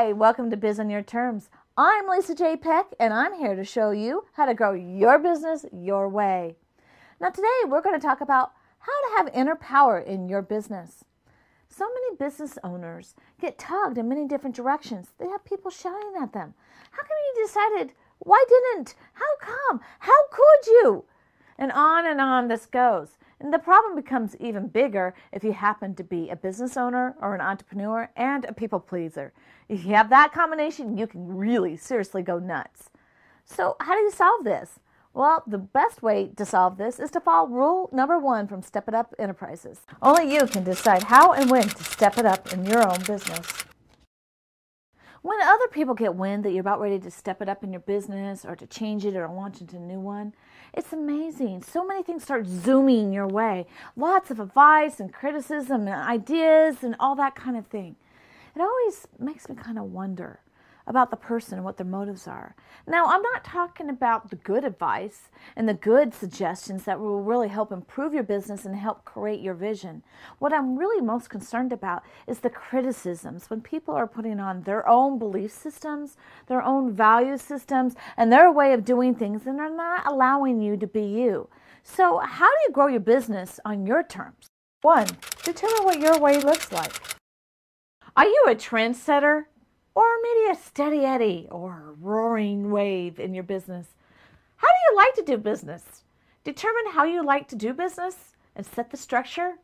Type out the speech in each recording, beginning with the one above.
Hi, welcome to Biz on Your Terms. I'm Lisa J. Peck, and I'm here to show you how to grow your business your way. Now today we're going to talk about how to have inner power in your business. So many business owners get tugged in many different directions. They have people shouting at them. How come you decided? Why didn't? How come? How could you? And on this goes. And the problem becomes even bigger if you happen to be a business owner or an entrepreneur and a people pleaser. If you have that combination, you can really seriously go nuts. So how do you solve this? Well, the best way to solve this is to follow rule number 1 from Step It Up Enterprises. Only you can decide how and when to step it up in your own business. When other people get wind that you're about ready to step it up in your business or to change it or launch into a new one, it's amazing. So many things start zooming your way. Lots of advice and criticism and ideas and all that kind of thing. It always makes me kind of wonder about the person and what their motives are. Now, I'm not talking about the good advice and the good suggestions that will really help improve your business and help create your vision. What I'm really most concerned about is the criticisms when people are putting on their own belief systems, their own value systems, and their way of doing things, and they're not allowing you to be you. So how do you grow your business on your terms? 1, determine what your way looks like. Are you a trendsetter? Or maybe a steady eddy or a roaring wave in your business? How do you like to do business? Determine how you like to do business and set the structure,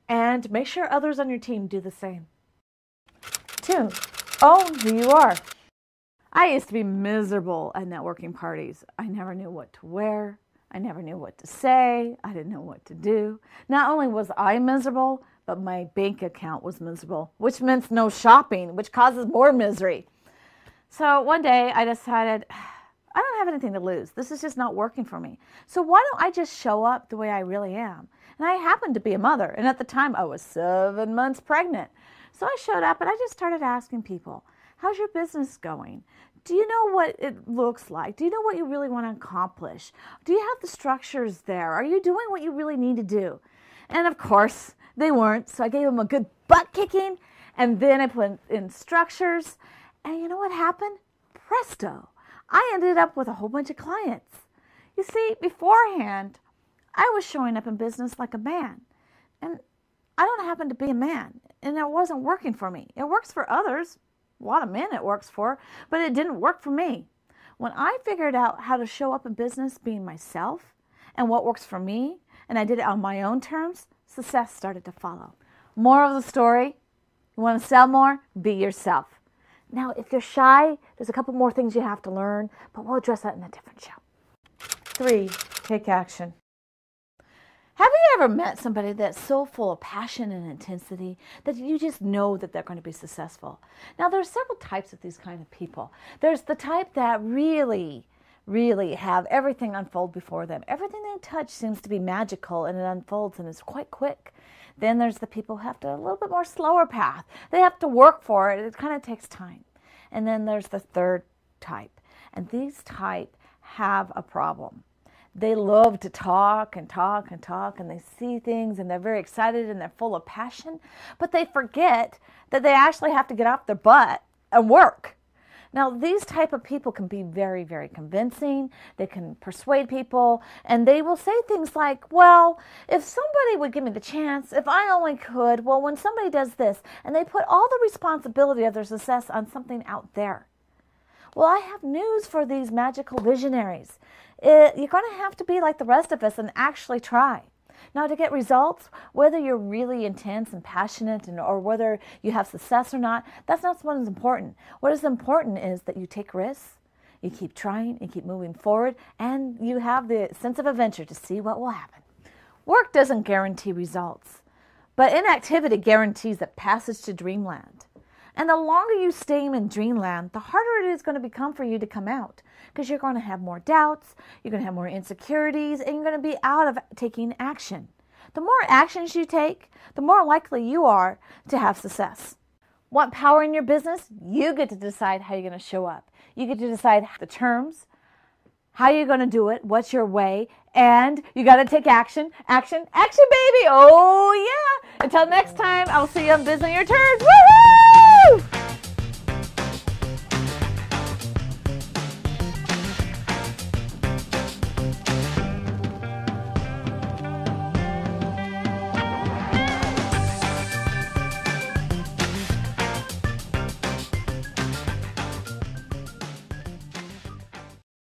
and make sure others on your team do the same. 2, own who you are. I used to be miserable at networking parties. I never knew what to wear. I never knew what to say. I didn't know what to do. Not only was I miserable, but my bank account was miserable, which meant no shopping, which causes more misery. So one day I decided, I don't have anything to lose. This is just not working for me. So why don't I just show up the way I really am? And I happened to be a mother, and at the time I was 7 months pregnant. So I showed up and I just started asking people, how's your business going? Do you know what it looks like? Do you know what you really want to accomplish? Do you have the structures there? Are you doing what you really need to do? And of course, they weren't, so I gave them a good butt kicking, and then I put in structures, and you know what happened? Presto! I ended up with a whole bunch of clients. You see, beforehand, I was showing up in business like a man, and I don't happen to be a man, and it wasn't working for me. It works for others. A lot of men it works for, but it didn't work for me. When I figured out how to show up in business being myself and what works for me, and I did it on my own terms, success started to follow. Moral of the story, you want to sell more? Be yourself. Now, if you're shy, there's a couple more things you have to learn, but we'll address that in a different show. 3, take action. Have you ever met somebody that's so full of passion and intensity that you just know that they're going to be successful? Now, there's several types of these kind of people. There's the type that really have everything unfold before them. Everything they touch seems to be magical, and it unfolds and is quite quick. Then there's the people who have to a little bit more slower path. They have to work for it. It kind of takes time. And then there's the 3rd type. And these type have a problem. They love to talk and talk and talk, and they see things, and they're very excited, and they're full of passion, but they forget that they actually have to get off their butt and work. Now, these type of people can be very, very convincing. They can persuade people, and they will say things like, well, if somebody would give me the chance, if I only could, well, when somebody does this, and they put all the responsibility of their success on something out there. Well, I have news for these magical visionaries. You're going to have to be like the rest of us and actually try. Now, to get results, whether you're really intense and passionate or whether you have success or not, that's not what is important. What is important is that you take risks, you keep trying, and keep moving forward, and you have the sense of adventure to see what will happen. Work doesn't guarantee results, but inactivity guarantees a passage to dreamland. And the longer you stay in dreamland, the harder it is going to become for you to come out, because you're going to have more doubts, you're going to have more insecurities, and you're going to be out of taking action. The more actions you take, the more likely you are to have success. Want power in your business? You get to decide how you're going to show up. You get to decide the terms, how you're going to do it, what's your way, and you got to take action, action, action, baby. Oh, yeah. Until next time, I'll see you on Biz on Your Terms. Woohoo!